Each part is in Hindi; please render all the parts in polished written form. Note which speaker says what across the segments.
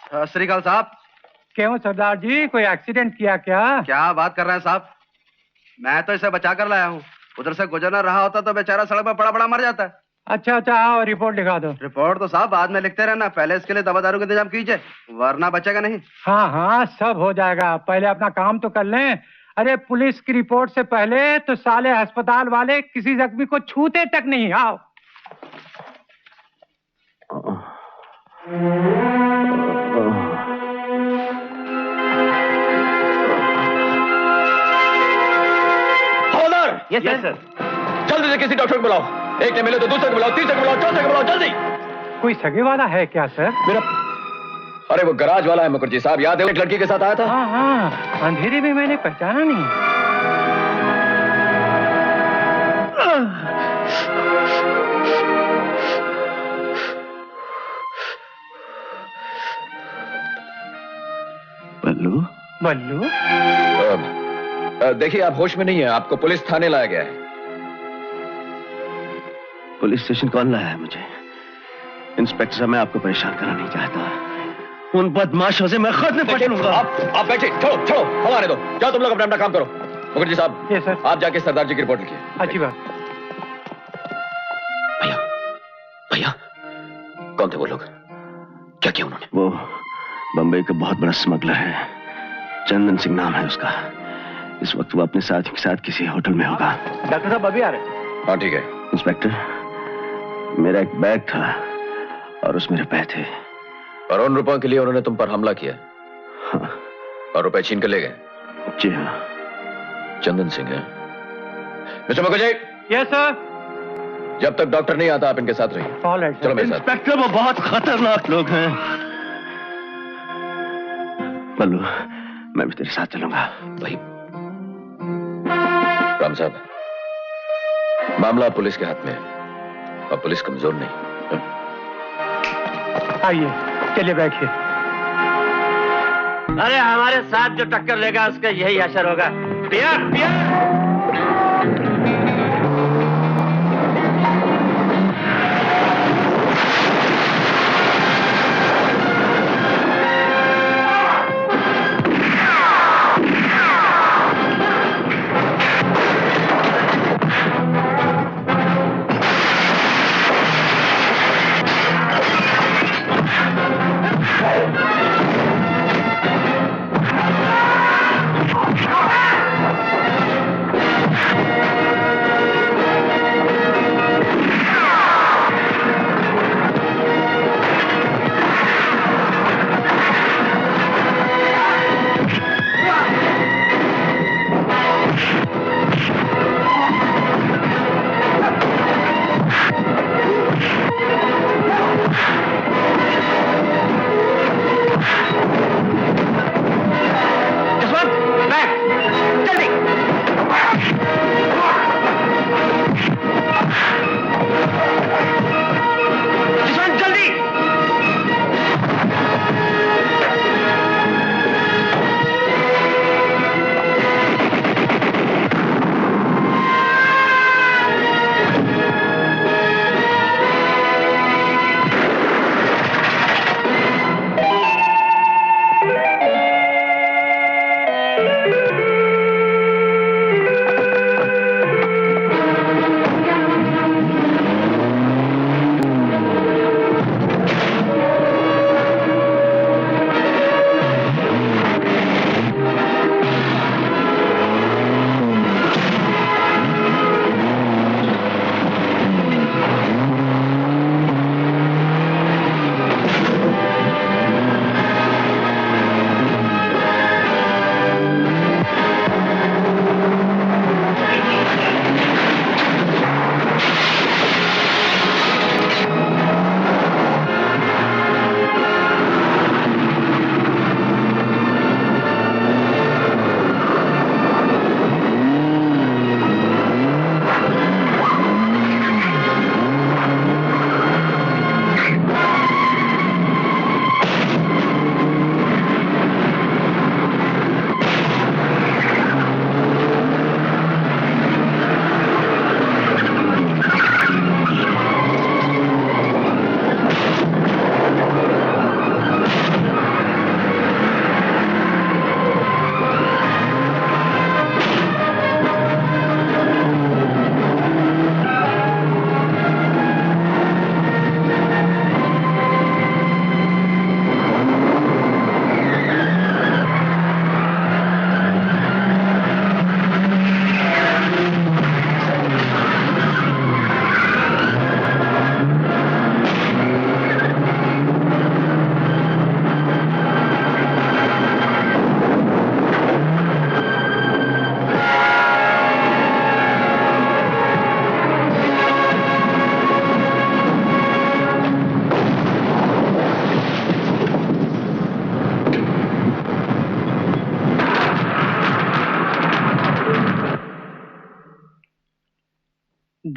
Speaker 1: श्रीकाल साहब।
Speaker 2: क्यों सरदार जी, कोई एक्सीडेंट किया क्या?
Speaker 1: क्या बात कर रहे हैं साहब, मैं तो इसे बचा कर लाया हूँ। उधर से गुजरना रहा होता तो बेचारा सड़क पर बड़ा बड़ा मर जाता है।
Speaker 2: अच्छा अच्छा, आओ रिपोर्ट लिखा दो।
Speaker 1: रिपोर्ट तो साहब बाद में लिखते रहना, पहले इसके लिए दवा दारू का इंतजाम कीजिए, वरना बचेगा नहीं।
Speaker 2: हाँ हाँ, सब हो जाएगा, पहले अपना काम तो कर लें। अरे पुलिस की रिपोर्ट से पहले तो साले अस्पताल वाले किसी जख्मी को छूते तक नहीं। आओ।
Speaker 3: Yes sir. जल्दी से किसी डॉक्टर को बुलाओ, एक ने मिले तो दूसरे को बुलाओ, तीसरे को बुलाओ, चौथे को बुलाओ, जल्दी।
Speaker 2: कोई सगे वाला है क्या सर?
Speaker 3: मेरा अरे वो गराज वाला है मुखर्जी साहब, याद है एक लड़की के साथ आया था?
Speaker 2: हाँ हाँ, अंधेरे में मैंने पहचाना नहीं।
Speaker 4: बल्लू
Speaker 2: बल्लू,
Speaker 3: देखिए आप होश में नहीं है, आपको पुलिस थाने लाया गया है।
Speaker 4: पुलिस स्टेशन कौन लाया है मुझे? इंस्पेक्टर साहब, मैं आपको परेशान करना नहीं चाहता। उन बदमाशों से मैं खुद निपट लूंगा।
Speaker 3: आप बैठिए, छोड़ो छोड़ो, हमारे दो, जाओ तुम लोग अपना अपना काम करो। मुखर्जी साहब,
Speaker 2: यस सर।
Speaker 3: आप जाके सरदार जी की रिपोर्ट लिखिए।
Speaker 2: अच्छी बात।
Speaker 3: भैया भैया, कौन थे वो लोग, क्या किया उन्होंने?
Speaker 4: वो बंबई का बहुत बड़ा स्मगलर है, चंदन सिंह नाम है उसका। इस वक्त वो अपने साथी के साथ किसी होटल में होगा।
Speaker 2: डॉक्टर साहब अभी आ रहे हैं।
Speaker 3: हाँ ठीक है।
Speaker 4: इंस्पेक्टर, मेरा एक बैग था और उसमें रुपए थे।
Speaker 3: और उन रुपयों के लिए उन्होंने तुम पर हमला किया?
Speaker 4: हाँ।
Speaker 3: और रुपए छीन कर ले गए?
Speaker 4: जी हाँ।
Speaker 3: चंदन सिंह है। मिस्टर मुखर्जी।
Speaker 2: Yes sir.
Speaker 3: जब तक डॉक्टर नहीं आता आप इनके साथ रहिए।
Speaker 2: ऑलराइट
Speaker 3: चलो मेरे साथ।
Speaker 4: इंस्पेक्टर, वो बहुत खतरनाक लोग हैं। बल्लू, मैं भी तेरे साथ चलूंगा।
Speaker 3: भाई राम साहब, मामला पुलिस के हाथ में है और पुलिस कमजोर नहीं।
Speaker 2: आइए, चलिए बैठिए।
Speaker 5: अरे हमारे साथ जो टक्कर लेगा उसका यही असर होगा। पिया पिया।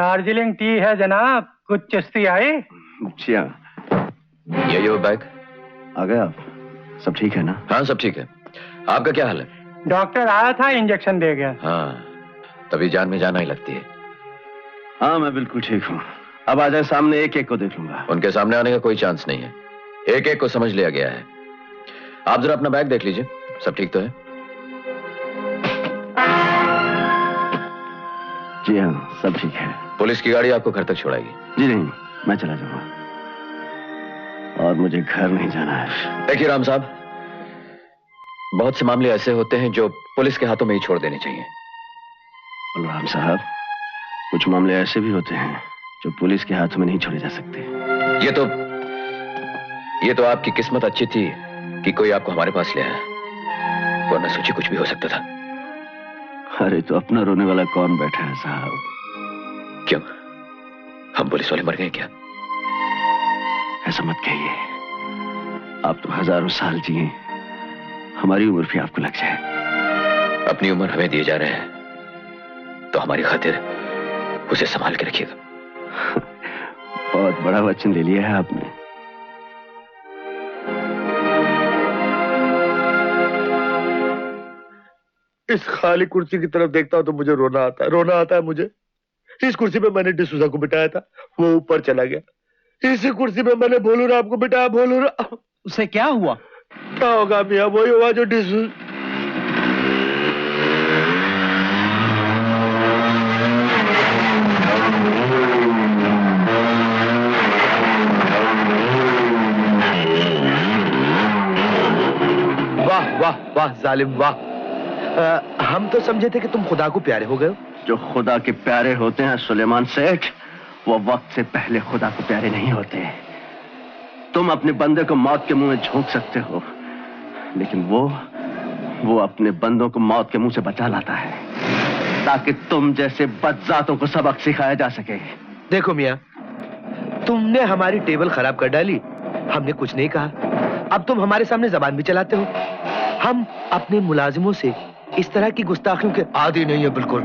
Speaker 2: दार्जिलिंग टी है जनाब, कुछ चिश्ती आई?
Speaker 4: जी हाँ।
Speaker 3: ये वो बैग।
Speaker 4: आ गए आप? सब ठीक है ना?
Speaker 3: हाँ सब ठीक है। आपका क्या हाल है?
Speaker 2: डॉक्टर आया था, इंजेक्शन दे गया।
Speaker 3: हाँ तभी जान में जान ही लगती है।
Speaker 4: हाँ मैं बिल्कुल ठीक हूँ। अब आ जाए सामने, एक एक को देख लूंगा।
Speaker 3: उनके सामने आने का कोई चांस नहीं है, एक एक को समझ लिया गया है। आप जरा अपना बैग देख लीजिए, सब ठीक तो है?
Speaker 4: जी हाँ सब ठीक है।
Speaker 3: पुलिस की गाड़ी आपको घर तक छोड़ाएगी।
Speaker 4: जी नहीं, मैं चला जाऊंगा और मुझे घर नहीं जाना है।
Speaker 3: देखिए राम साहब, बहुत से मामले ऐसे होते हैं जो पुलिस के हाथों में ही छोड़ देने चाहिए।
Speaker 4: बलराम साहब, कुछ मामले ऐसे भी होते हैं जो पुलिस के हाथों में नहीं छोड़े जा सकते।
Speaker 3: ये तो आपकी किस्मत अच्छी थी कि कोई आपको हमारे पास ले आया, वरना सोचिए कुछ भी हो सकता था।
Speaker 4: अरे तो अपना रोने वाला कौन बैठा है साहब?
Speaker 3: क्यों, हम पुलिस वाले मर गए क्या?
Speaker 4: ऐसा मत कहिए, आप तो हजारों साल जिए, हमारी उम्र भी आपको लग जाए।
Speaker 3: अपनी उम्र हमें दिए जा रहे हैं तो हमारी खातिर उसे संभाल के रखिएगा।
Speaker 4: बहुत बड़ा वचन ले लिया है आपने।
Speaker 6: इस खाली कुर्सी की तरफ देखता हूं तो मुझे रोना आता है मुझे। इस कुर्सी पे मैंने डिसूजा को बिठाया था, वो ऊपर चला गया। इसी कुर्सी पे मैंने भोलू राम को बिठाया, भोलू राम।
Speaker 7: उसे क्या हुआ?
Speaker 6: क्या होगा मियां, वही हुआ जो डिसूजा।
Speaker 7: वाह वाह वाह जालिम वाह। हम तो समझे थे कि तुम खुदा को प्यारे हो गए हो।
Speaker 4: जो खुदा के प्यारे होते हैं सुलेमान सेठ, वो वक्त से पहले खुदा को प्यारे नहीं होते। तुम अपने बंदे को मौत के मुंह में झोंक सकते हो, लेकिन वो अपने बंदों को मौत के मुंह से बचा लाता है, ताकि तुम जैसे बदजातों को सबक सिखाया जा सके।
Speaker 7: देखो मियां, तुमने हमारी टेबल खराब कर डाली, हमने कुछ नहीं कहा। अब तुम हमारे सामने जबान भी चलाते हो। हम अपने मुलाजिमों से इस तरह की गुस्ताखियों के आदी नहीं है बिल्कुल।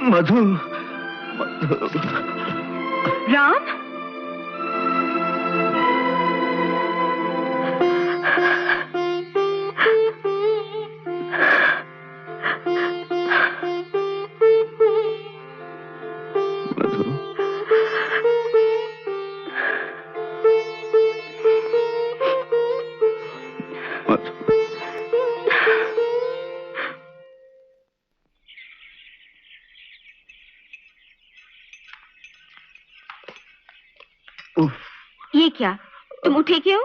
Speaker 6: मधु,
Speaker 8: राम, ये क्या, तुम उठे क्यों?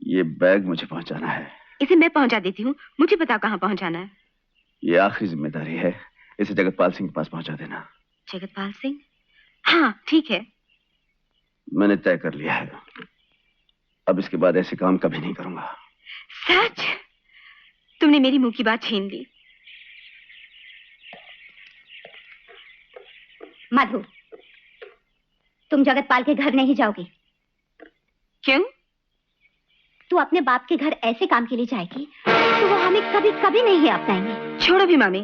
Speaker 4: ये बैग मुझे पहुंचाना है।
Speaker 8: इसे मैं पहुंचा देती हूँ, मुझे बताओ कहाँ पहुंचाना है।
Speaker 4: ये आखिरी जिम्मेदारी है, इसे जगतपाल सिंह के पास पहुंचा देना।
Speaker 8: जगतपाल सिंह? हाँ ठीक है।
Speaker 4: मैंने तय कर लिया है, अब इसके बाद ऐसे काम कभी नहीं करूंगा।
Speaker 8: सच? तुमने मेरी मुंह की बात छीन ली। मधु, तुम जगतपाल के घर नहीं जाओगी। क्यों? तू अपने बाप के घर ऐसे काम के लिए जाएगी तो वो हमें कभी कभी नहीं अपनाएंगे। छोड़ो भी मामी,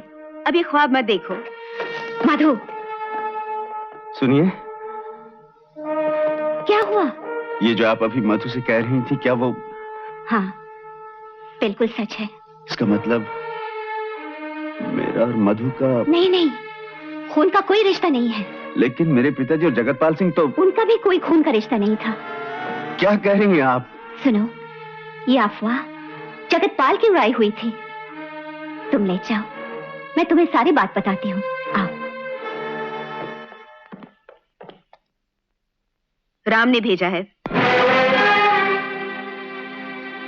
Speaker 8: अब ये ख्वाब मत देखो। मधु,
Speaker 4: सुनिए,
Speaker 8: क्या हुआ?
Speaker 4: ये जो आप अभी मधु से कह रही थी, क्या वो?
Speaker 8: हाँ, बिल्कुल सच है।
Speaker 4: इसका मतलब मेरा और मधु का?
Speaker 8: नहीं नहीं, खून का कोई रिश्ता नहीं है।
Speaker 4: लेकिन मेरे पिताजी और जगतपाल सिंह तो? उनका
Speaker 8: भी कोई खून का रिश्ता नहीं था।
Speaker 4: क्या कह रही हैं आप?
Speaker 8: सुनो, ये अफवाह जगतपाल की उड़ाई हुई थी। तुम ले जाओ, मैं तुम्हें सारी बात बताती हूँ। आओ। राम ने भेजा है।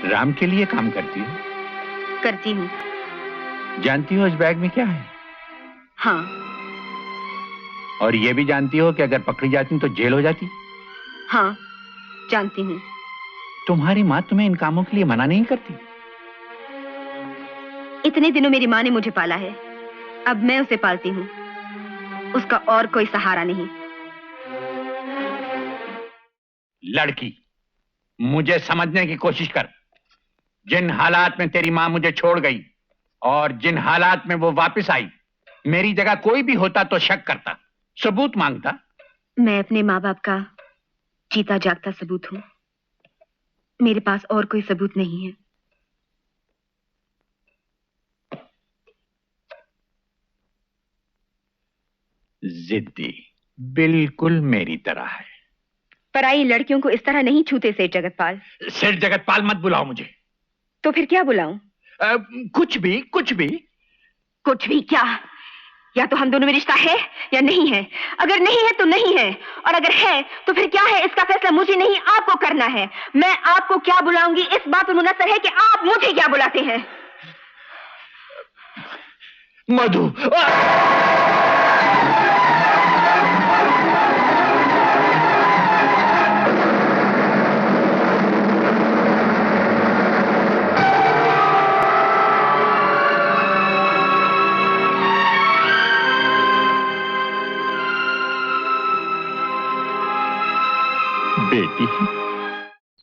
Speaker 9: राम के लिए काम करती हो?
Speaker 8: करती हूँ।
Speaker 9: जानती हो इस बैग में क्या है?
Speaker 8: हाँ।
Speaker 9: और ये भी जानती हो कि अगर पकड़ी जाती तो जेल हो जाती?
Speaker 8: हाँ, जानती हूँ।
Speaker 9: तुम्हारी माँ तुम्हें इन कामों के लिए मना नहीं करती?
Speaker 8: इतने दिनों मेरी माँ ने मुझे पाला है, अब मैं उसे पालती हूँ। उसका और कोई सहारा नहीं।
Speaker 9: लड़की, मुझे समझने की कोशिश कर। जिन हालात में तेरी माँ मुझे छोड़ गई और जिन हालात में वो वापस आई, मेरी जगह कोई भी होता तो शक करता, सबूत मांगता।
Speaker 8: मैं अपने माँ बाप का जीता जागता सबूत हूँ। मेरे पास और कोई सबूत नहीं है।
Speaker 9: जिद्दी, बिल्कुल मेरी तरह है।
Speaker 8: पराई लड़कियों को इस तरह नहीं छूते सेठ जगतपाल।
Speaker 9: सेठ जगतपाल मत बुलाओ मुझे।
Speaker 8: तो फिर क्या बुलाऊं?
Speaker 9: कुछ भी, कुछ भी।
Speaker 8: कुछ भी क्या? या तो हम दोनों में रिश्ता है या नहीं है। अगर नहीं है तो नहीं है, और अगर है तो फिर क्या है, इसका फैसला मुझे नहीं आपको करना है। मैं आपको क्या बुलाऊंगी इस बात पर मुनसर है कि आप मुझे क्या बुलाते हैं।
Speaker 9: मधु, बेटी